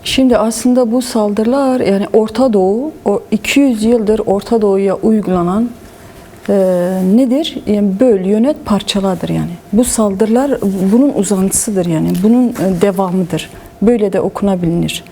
Şimdi aslında bu saldırılar yani Orta Doğu, o 200 yıldır Orta Doğu'ya uygulanan nedir? Yani böl, yönet, parçaladır yani. Bu saldırılar bunun uzantısıdır yani. Bunun devamıdır. Böyle de okunabilir.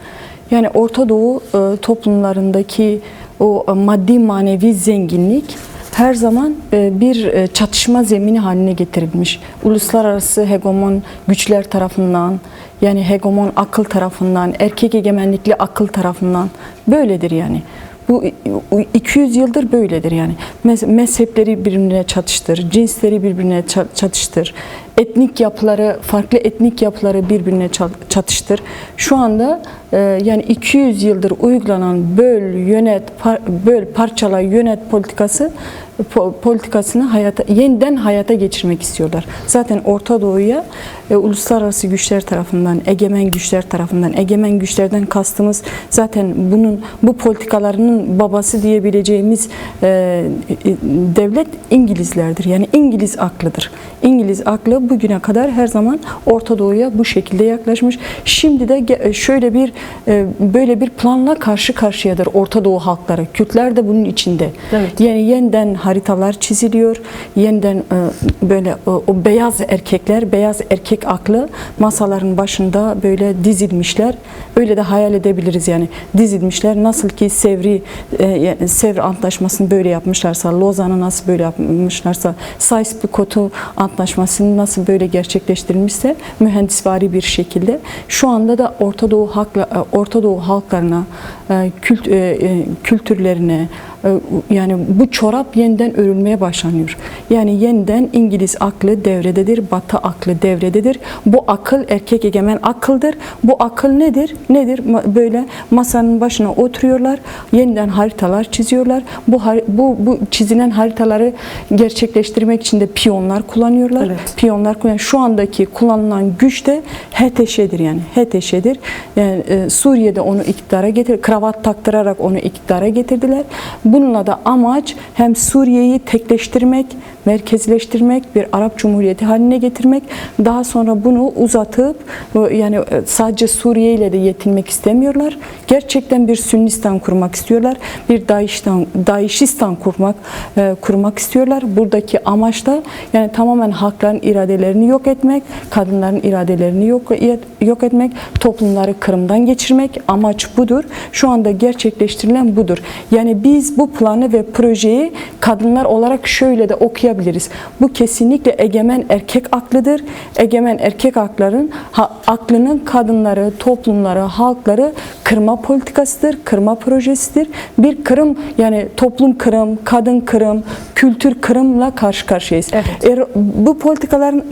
Yani Orta Doğu toplumlarındaki o maddi manevi zenginlik her zaman bir çatışma zemini haline getirilmiş. Uluslararası hegemon güçler tarafından, yani hegemon akıl tarafından, erkek egemenlikli akıl tarafından böyledir yani. Bu 200 yıldır böyledir yani. Mezhepleri birbirine çatıştır, cinsleri birbirine çatıştır, etnik yapıları, farklı etnik yapıları birbirine çatıştır. Şu anda yani 200 yıldır uygulanan böl, yönet, böl, parçala, yönet politikasını yeniden hayata geçirmek istiyorlar. Zaten Orta Doğu'ya uluslararası güçler tarafından, egemen güçler tarafından, egemen güçlerden kastımız zaten bu politikalarının babası diyebileceğimiz devlet İngilizlerdir. Yani İngiliz aklıdır. İngiliz aklı bugüne kadar her zaman Orta Doğu'ya bu şekilde yaklaşmış. Şimdi de şöyle böyle bir planla karşı karşıyadır Orta Doğu halkları. Kürtler de bunun içinde. Evet. Yani yeniden haritalar çiziliyor. Yeniden böyle o beyaz erkekler, beyaz erkek aklı masaların başında böyle dizilmişler. Öyle de hayal edebiliriz yani. Dizilmişler. Nasıl ki Sevr Antlaşması'nı böyle yapmışlarsa, Lozan'ı nasıl böyle yapmışlarsa, Sykes-Picot Antlaşması'nı nasıl böyle gerçekleştirilmişse mühendisvari bir şekilde şu anda da Orta Doğu halklarına, kültürlerine, yani bu çorap yeniden örülmeye başlanıyor. Yani yeniden İngiliz aklı devrededir, Batı aklı devrededir. Bu akıl erkek egemen akıldır. Bu akıl nedir? Nedir? Böyle masanın başına oturuyorlar, yeniden haritalar çiziyorlar. Bu çizilen haritaları gerçekleştirmek için de piyonlar kullanıyorlar. Evet. Piyonlar kullanıyor. Şu andaki kullanılan güç de HTŞ'dir yani. HTŞ'dir. Yani Suriye'de onu iktidara getirdi. Kravat taktırarak onu iktidara getirdiler. Bununla da amaç hem Suriye'yi tekleştirmek, merkezleştirmek, bir Arap Cumhuriyeti haline getirmek. Daha sonra bunu uzatıp yani sadece Suriye ile de yetinmek istemiyorlar. Gerçekten bir Sünnistan kurmak istiyorlar. Bir Daişistan kurmak istiyorlar. Buradaki amaç da yani tamamen halkların iradelerini yok etmek, kadınların iradelerini yok etmek, toplumları kırımdan geçirmek. Amaç budur. Şu anda gerçekleştirilen budur. Yani biz bu planı ve projeyi kadınlar olarak şöyle de okuyabiliriz. Bu kesinlikle egemen erkek aklıdır. Egemen erkek aklının kadınları, toplumları, halkları kırma politikasıdır, kırma projesidir. Bir kırım yani toplum kırım, kadın kırım, kültür kırımla karşı karşıyayız. Evet.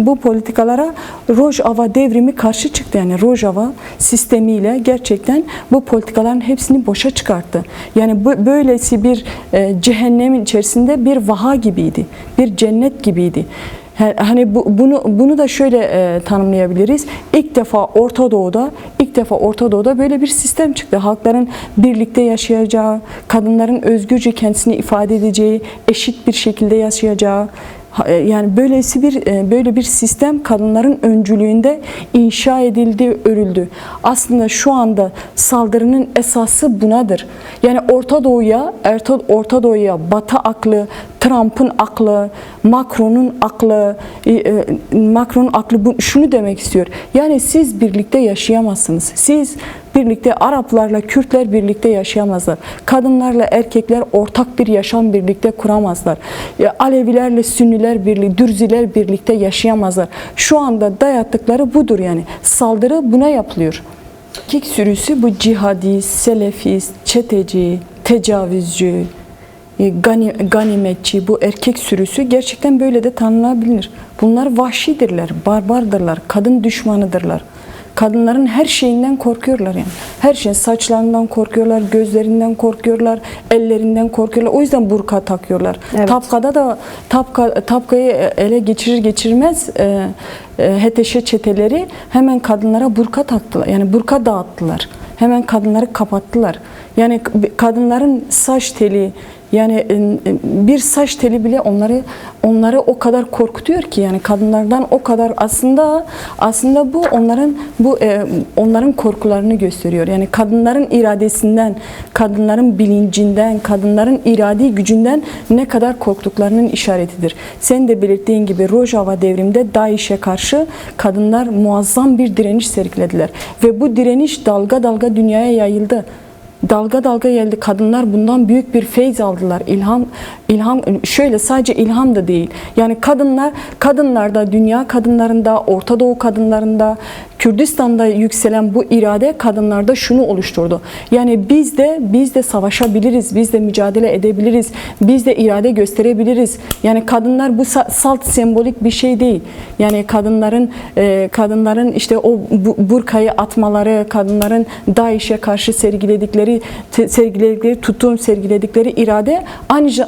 Bu politikalara Rojava devrimi karşı çıktı. Yani Rojava sistemiyle gerçekten bu politikaların hepsini boşa çıkarttı. Yani böylesi bir cehennemin içerisinde bir vaha gibiydi. Bir cennet gibiydi. Hani bunu da şöyle tanımlayabiliriz. İlk defa Orta Doğu'da böyle bir sistem çıktı. Halkların birlikte yaşayacağı, kadınların özgürce kendisini ifade edeceği, eşit bir şekilde yaşayacağı, yani böyle bir sistem kadınların öncülüğünde inşa edildi, örüldü. Aslında şu anda saldırının esası bunadır. Yani Orta Doğu'ya Batı aklı, Trump'ın aklı, Macron'un aklı şunu demek istiyor. Yani siz birlikte yaşayamazsınız. Siz birlikte Araplarla Kürtler birlikte yaşayamazlar. Kadınlarla erkekler ortak bir yaşam birlikte kuramazlar. Alevilerle Sünniler birlikte, Dürziler birlikte yaşayamazlar. Şu anda dayattıkları budur yani. Saldırı buna yapılıyor. Erkek sürüsü bu cihadi, selefist, çeteci, tecavüzcü, ganimetçi, bu erkek sürüsü gerçekten böyle de tanınabilir. Bunlar vahşidirler, barbardırlar, kadın düşmanıdırlar. Kadınların her şeyinden korkuyorlar yani. Her şey, saçlarından korkuyorlar, gözlerinden korkuyorlar, ellerinden korkuyorlar. O yüzden burka takıyorlar. Evet. Tapkada da tapkayı ele geçirmez HTŞ çeteleri hemen kadınlara burka taktılar. Yani burka dağıttılar. Hemen kadınları kapattılar. Yani kadınların saç teli, Yani bir saç teli bile onları o kadar korkutuyor ki, yani kadınlardan o kadar aslında bu onların korkularını gösteriyor. Yani kadınların iradesinden, kadınların bilincinden, kadınların iradi gücünden ne kadar korktuklarının işaretidir. Sen de belirttiğin gibi Rojava devriminde DAEŞ'e karşı kadınlar muazzam bir direniş sergilediler ve bu direniş dalga dalga dünyaya yayıldı. Dalga dalga geldi. Kadınlar bundan büyük bir feyz aldılar. İlham şöyle, sadece ilham da değil. Yani kadınlarda, dünya kadınlarında, Orta Doğu kadınlarında, Kürdistan'da yükselen bu irade kadınlarda şunu oluşturdu. Yani biz de savaşabiliriz, biz de mücadele edebiliriz, biz de irade gösterebiliriz. Yani kadınlar bu salt sembolik bir şey değil. Yani kadınların işte o burkayı atmaları, kadınların DAEŞ'e karşı sergiledikleri tutum, sergiledikleri irade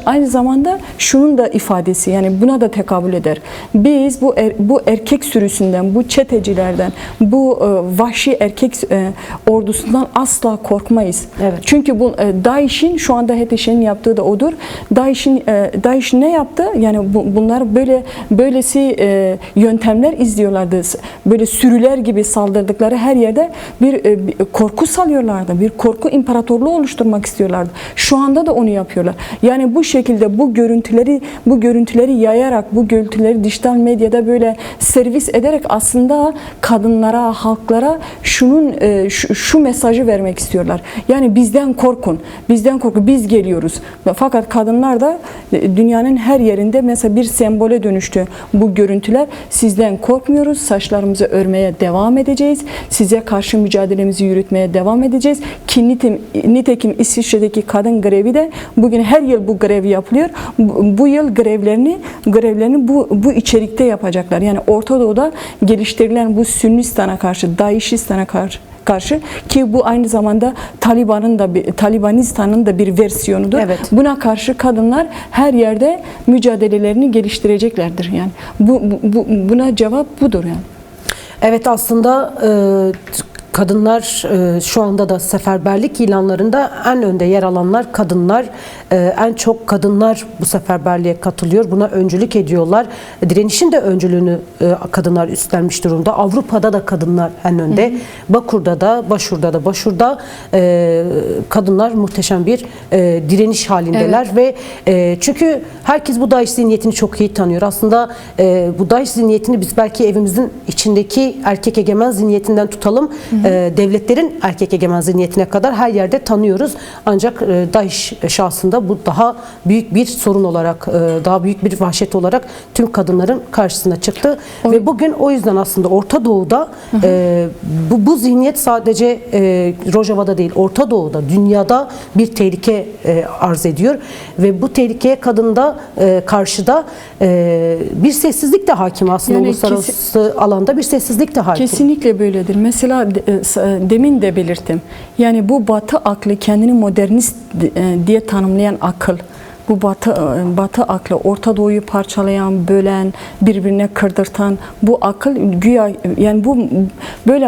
aynı zamanda şunun da ifadesi. Yani buna da tekabül eder. Biz bu erkek sürüsünden, bu çetecilerden, bu vahşi erkek ordusundan asla korkmayız. Evet. Çünkü bu DAEŞ'in şu anda HTŞ'nin yaptığı da odur. DAEŞ ne yaptı? Yani bunlar böylesi yöntemler izliyorlardı. Böyle sürüler gibi saldırdıkları her yerde bir korku salıyorlardı. Bir korku imparatorluğu oluşturmak istiyorlardı. Şu anda da onu yapıyorlar. Yani bu şekilde bu görüntüleri yayarak, bu görüntüleri dijital medyada böyle servis ederek aslında kadınlara, halklara şu mesajı vermek istiyorlar. Yani bizden korkun. Bizden korkun. Biz geliyoruz. Fakat kadınlar da dünyanın her yerinde mesela bir sembole dönüştü bu görüntüler. Sizden korkmuyoruz. Saçlarımızı örmeye devam edeceğiz. Size karşı mücadelemizi yürütmeye devam edeceğiz. Ki nitekim İsviçre'deki kadın grevi de bugün her yıl bu grevi yapılıyor. Bu yıl görevlerini bu içerikte yapacaklar. Yani Orta Doğu'da geliştirilen bu Sünnistan'a karşı, DAEŞistan'a karşı ki bu aynı zamanda Talibanistan'ın da bir versiyonudur. Evet. Buna karşı kadınlar her yerde mücadelelerini geliştireceklerdir. Yani buna cevap budur yani. Evet, aslında kadınlar şu anda da seferberlik ilanlarında en önde yer alanlar kadınlar. En çok kadınlar bu seferberliğe katılıyor. Buna öncülük ediyorlar. Direnişin de öncülüğünü kadınlar üstlenmiş durumda. Avrupa'da da kadınlar en önde. Hı hı. Bakur'da da, Başur'da kadınlar muhteşem bir direniş halindeler. Evet. Ve çünkü herkes bu DAEŞ zihniyetini çok iyi tanıyor. Aslında bu DAEŞ zihniyetini biz belki evimizin içindeki erkek egemen zihniyetinden tutalım. Hı hı. Devletlerin erkek egemen zihniyetine kadar her yerde tanıyoruz. Ancak DAEŞ şahsında bu daha büyük bir sorun olarak, daha büyük bir vahşet olarak tüm kadınların karşısına çıktı. Ve bugün o yüzden aslında Orta Doğu'da bu zihniyet sadece Rojava'da değil, Orta Doğu'da, dünyada bir tehlike arz ediyor. Ve bu tehlikeye kadında karşıda bir sessizlik de hakim aslında, yani uluslararası alanda bir sessizlik de hakim. Kesinlikle böyledir. Mesela demin de belirttim. Yani bu Batı aklı, kendini modernist diye tanımlayan akıl, bu Batı aklı, Orta Doğu'yu parçalayan, bölen, birbirine kırdırtan bu akıl güya, yani bu böyle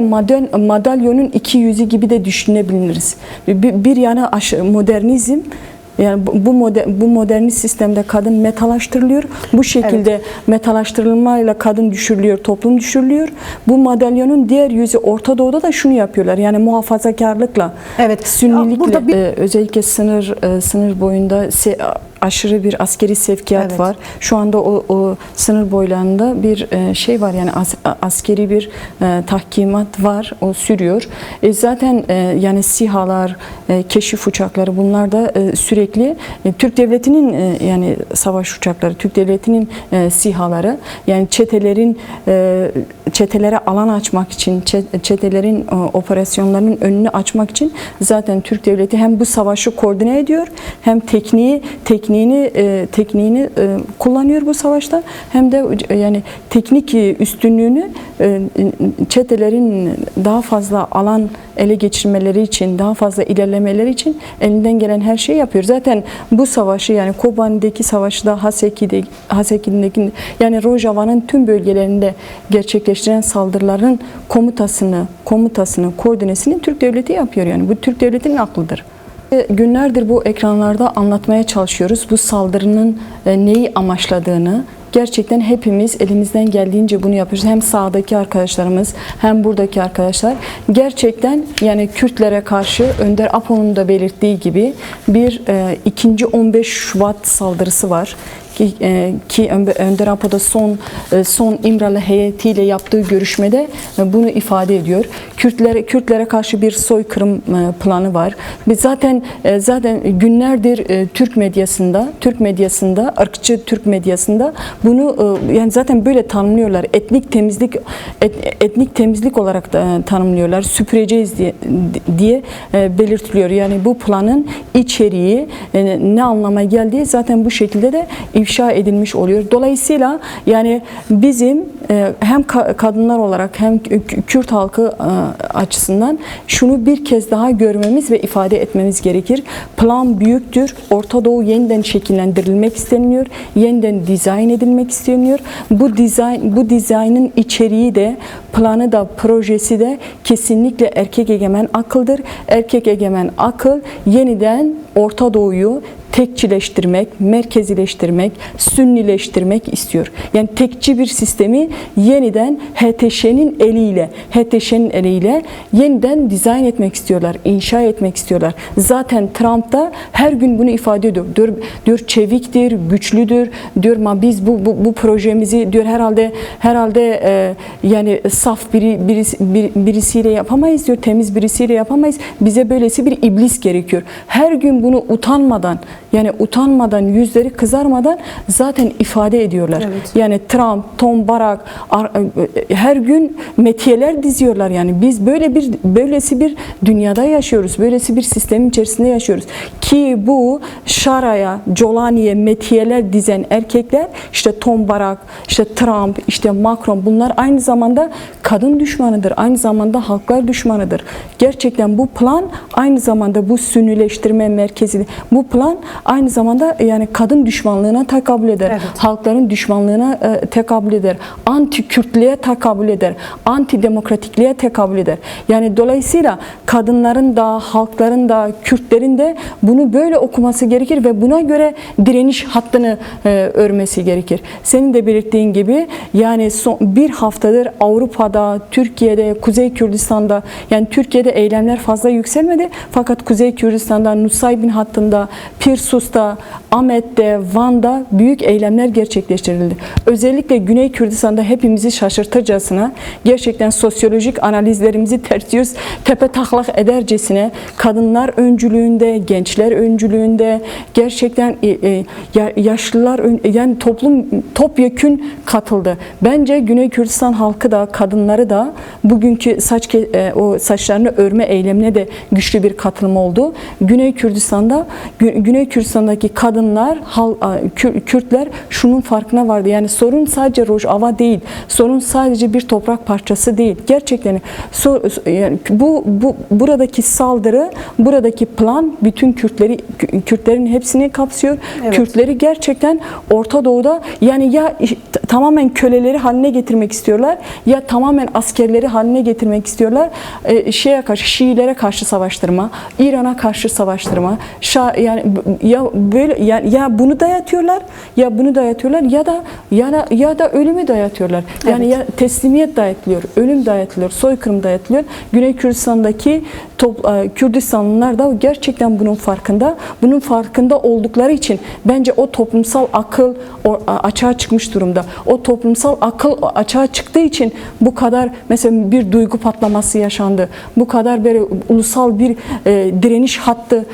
madalyonun iki yüzü gibi de düşünebiliriz. Bir yana modernizm. Yani bu modernist sistemde kadın metalaştırılıyor. Bu şekilde evet, metalaştırılmayla kadın düşürülüyor, toplum düşürülüyor. Bu madalyonun diğer yüzü Orta Doğu'da da şunu yapıyorlar. Yani muhafazakarlıkla, evet, sünnilikle, özellikle sınır boyunda aşırı bir askeri sevkiyat evet, var. Şu anda o sınır boylarında bir şey var, yani askeri bir tahkimat var, o sürüyor. Zaten yani SİHA'lar, keşif uçakları, bunlar da sürekli Türk Devleti'nin yani savaş uçakları, Türk Devleti'nin SİHA'ları, yani çetelere alan açmak için, çetelerin operasyonlarının önünü açmak için zaten Türk Devleti hem bu savaşı koordine ediyor, hem tekniğini kullanıyor bu savaşta, hem de yani teknik üstünlüğünü çetelerin daha fazla alan ele geçirmeleri için, daha fazla ilerlemeleri için elinden gelen her şeyi yapıyor. Zaten bu savaşı, yani Kobani'deki savaşı da Haseki'deki, yani Rojava'nın tüm bölgelerinde gerçekleştiren saldırıların komutasını, koordinesini Türk Devleti yapıyor. Yani bu Türk Devleti'nin aklıdır. Günlerdir bu ekranlarda anlatmaya çalışıyoruz. Bu saldırının neyi amaçladığını. Gerçekten hepimiz elimizden geldiğince bunu yapıyoruz. Hem sahadaki arkadaşlarımız hem buradaki arkadaşlar. Gerçekten yani Kürtlere karşı Önder Apo'nun da belirttiği gibi bir ikinci 15 Şubat saldırısı var. Ki Önder Apo da son İmralı heyetiyle yaptığı görüşmede bunu ifade ediyor. Kürtlere karşı bir soykırım planı var. Biz zaten günlerdir Türk medyasında, ırkçı Türk medyasında bunu yani zaten böyle tanımlıyorlar. Etnik temizlik olarak da tanımlıyorlar. Süpüreceğiz diye belirtiliyor. Yani bu planın içeriği ne anlama geldiği zaten bu şekilde de ifşa edilmiş oluyor. Dolayısıyla yani bizim hem kadınlar olarak hem Kürt halkı açısından şunu bir kez daha görmemiz ve ifade etmemiz gerekir. Plan büyüktür. Orta Doğu yeniden şekillendirilmek isteniyor. Yeniden dizayn edilmek isteniyor. Bu dizaynın içeriği de, planı da, projesi de kesinlikle erkek egemen akıldır. Erkek egemen akıl yeniden Orta Doğu'yu tekçileştirmek, merkezileştirmek, sünnileştirmek istiyor. Yani tekçi bir sistemi yeniden HTŞ'nin eliyle yeniden dizayn etmek istiyorlar, inşa etmek istiyorlar. Zaten Trump da her gün bunu ifade ediyor. Diyor çeviktir, güçlüdür. Diyor ama biz bu projemizi diyor herhalde yani saf birisiyle yapamayız diyor, temiz birisiyle yapamayız. Bize böylesi bir iblis gerekiyor. Her gün bunu utanmadan, yüzleri kızarmadan zaten ifade ediyorlar. Evet. Yani Trump, Tom Barak her gün metiyeler diziyorlar. Yani biz böylesi bir dünyada yaşıyoruz. Böylesi bir sistemin içerisinde yaşıyoruz. Ki bu Şara'ya, Jolani'ye metiyeler dizen erkekler işte Tom Barak, işte Trump, işte Macron bunlar aynı zamanda kadın düşmanıdır. Aynı zamanda halklar düşmanıdır. Gerçekten bu plan aynı zamanda bu sünnileştirme merkezi, bu plan aynı zamanda yani kadın düşmanlığına tekabül eder. Evet. Halkların düşmanlığına tekabül eder. Anti-Kürtlüğe tekabül eder. Anti-demokratikliğe tekabül eder. Yani dolayısıyla kadınların da, halkların da, Kürtlerin de bunu böyle okuması gerekir ve buna göre direniş hattını örmesi gerekir. Senin de belirttiğin gibi yani son bir haftadır Avrupa'da, Türkiye'de, Kuzey Kürdistan'da yani Türkiye'de eylemler fazla yükselmedi. Fakat Kuzey Kürdistan'da, Nusaybin hattında, Pirsus'ta, Ahmet'te, Van'da büyük eylemler gerçekleştirildi. Özellikle Güney Kürdistan'da hepimizi şaşırtırcasına, gerçekten sosyolojik analizlerimizi ters yüz tepe taklak edercesine kadınlar öncülüğünde, gençler öncülüğünde gerçekten yaşlılar yani toplum topyekün katıldı. Bence Güney Kürdistan halkı da, kadınları da bugünkü o saçlarını örme eylemine de güçlü bir katılım oldu. Güney Kürdistan'daki kadınlar, Kürtler şunun farkına vardı. Yani sorun sadece Rojava değil. Sorun sadece bir toprak parçası değil. Gerçekten yani buradaki saldırı, buradaki plan bütün Kürtlerin hepsini kapsıyor. Evet. Kürtleri gerçekten Orta Doğu'da yani ya tamamen köleleri haline getirmek istiyorlar ya tamamen askerleri haline getirmek istiyorlar. Şiilere karşı savaştırma, İran'a karşı savaştırma, yani ya bunu dayatıyorlar ya da ölümü dayatıyorlar. Yani evet. Ya teslimiyet dayatılıyor, ölüm dayatılıyor, soykırım dayatılıyor. Güney Kürdistan'daki Kürdistanlılar da gerçekten bunun farkında. Bunun farkında oldukları için bence o toplumsal akıl açığa çıkmış durumda. O toplumsal akıl açığa çıktığı için bu kadar mesela bir duygu patlaması yaşandı. Bu kadar böyle ulusal bir direniş hattı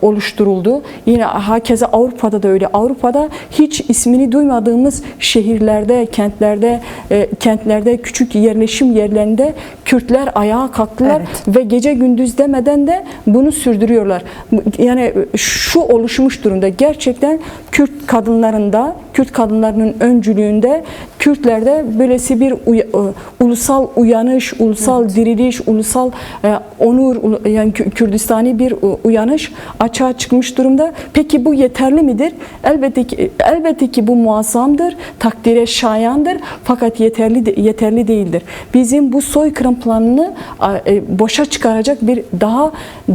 oluşturuldu. Yine hakeza Avrupa'da da öyle. Avrupa'da hiç ismini duymadığımız şehirlerde, kentlerde, küçük yerleşim yerlerinde Kürtler ayağa kalktılar. Evet. Ve gece gündüz demeden de bunu sürdürüyorlar. Yani şu oluşmuş durumda. Gerçekten Kürt kadınlarının öncülüğünde Kürtlerde böylesi bir ulusal uyanış, ulusal diriliş, ulusal onur, yani Kürdistani bir uyanış açığa çıkmış durumda. Peki bu yeterli midir? Elbette ki bu muazzamdır, takdire şayandır, fakat yeterli değildir. Bizim bu soykırım planını boşa çıkaracak bir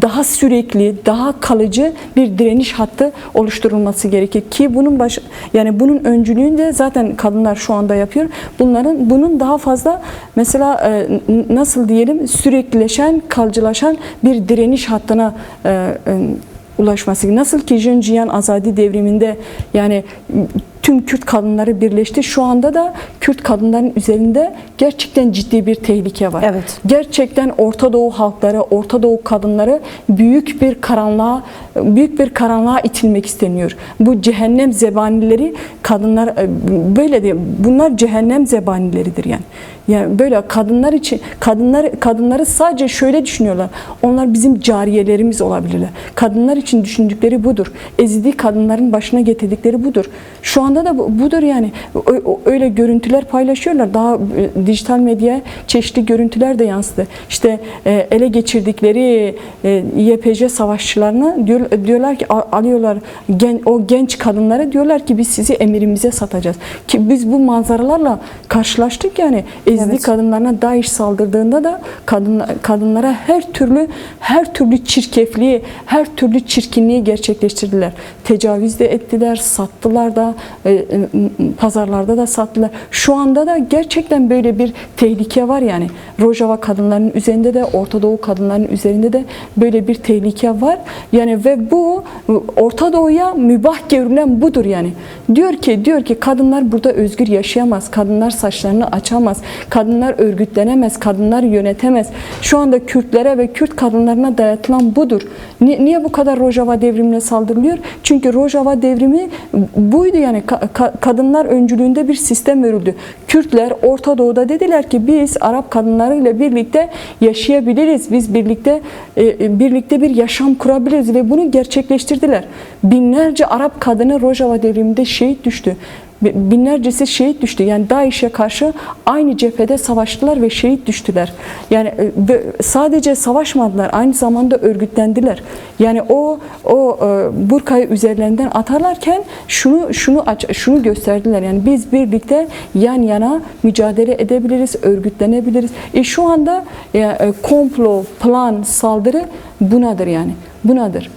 daha sürekli, daha kalıcı bir direniş hattı oluşturulması gerekir ki bunun öncülüğünü de zaten kadınlar şu anda yapıyor. Bunun daha fazla mesela nasıl diyelim süreklileşen, kalıcılaşan bir direniş hattına ulaşması. Nasıl ki Jinjiyan Azadi devriminde yani tüm Kürt kadınları birleşti. Şu anda da Kürt kadınların üzerinde gerçekten ciddi bir tehlike var. Evet. Gerçekten Orta Doğu halkları, Orta Doğu kadınları büyük bir karanlığa itilmek isteniyor. Bu cehennem zebanileri kadınlar böyle değil. Bunlar cehennem zebanileridir yani. Yani böyle kadınları sadece şöyle düşünüyorlar. Onlar bizim cariyelerimiz olabilirler. Kadınlar için düşündükleri budur. Ezidi kadınların başına getirdikleri budur. Şu anda da budur yani. Öyle görüntüler paylaşıyorlar. Daha dijital medyaya çeşitli görüntüler de yansıdı. İşte ele geçirdikleri YPJ savaşçılarına diyorlar ki alıyorlar o genç kadınlara diyorlar ki biz sizi emirimize satacağız. Ki biz bu manzaralarla karşılaştık yani. Ezidi kadınlarına DAEŞ saldırdığında da kadınlara her türlü çirkefliği, her türlü çirkinliği gerçekleştirdiler. Tecavüz de ettiler, sattılar da, pazarlarda da sattılar. Şu anda da gerçekten böyle bir tehlike var yani. Rojava kadınlarının üzerinde de, Orta Doğu kadınlarının üzerinde de böyle bir tehlike var. Yani ve bu Orta Doğu'ya mübah görünen budur yani. Diyor ki kadınlar burada özgür yaşayamaz. Kadınlar saçlarını açamaz. Kadınlar örgütlenemez. Kadınlar yönetemez. Şu anda Kürtlere ve Kürt kadınlarına dayatılan budur. Niye bu kadar Rojava devrimine saldırılıyor? Çünkü Rojava devrimi buydu yani. Kadınlar öncülüğünde bir sistem örüldü. Kürtler Orta Doğu'da dediler ki biz Arap kadınlarıyla birlikte yaşayabiliriz. Biz birlikte bir yaşam kurabiliriz ve bunu gerçekleştirdiler. Binlerce Arap kadını Rojava devriminde şehit düştü. Binlercesi şehit düştü. Yani DAEŞ'e karşı aynı cephede savaştılar ve şehit düştüler. Yani sadece savaşmadılar, aynı zamanda örgütlendiler. Yani o burkayı üzerlerinden atarlarken şunu gösterdiler. Yani biz birlikte yan yana mücadele edebiliriz, örgütlenebiliriz. Şu anda komplo, plan, saldırı bunadır yani. Bunadır.